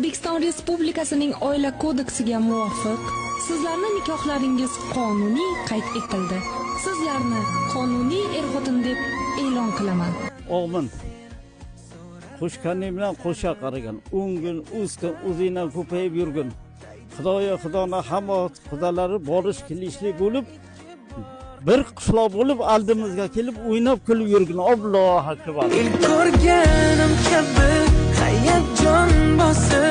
O'zbekiston Respublikasining Oila kodeksiga muvofiq sizlarning nikohlaringiz qonuniy qayd etildi. Sizlarni qonuniy er-xotin deb e'lon qilaman. O'g'min qo'shganim bilan qo'sha qaragan, o'ngin, o'skin, o'zingdan ko'payib yurgin. Xudoni hamma xudolari borish kelishli bo'lib, bir qishloq bo'lib aldimizga kelib o'ynab kulib yurgin. Allohu akbar. İlk ko'rganim kabi hayajon bosib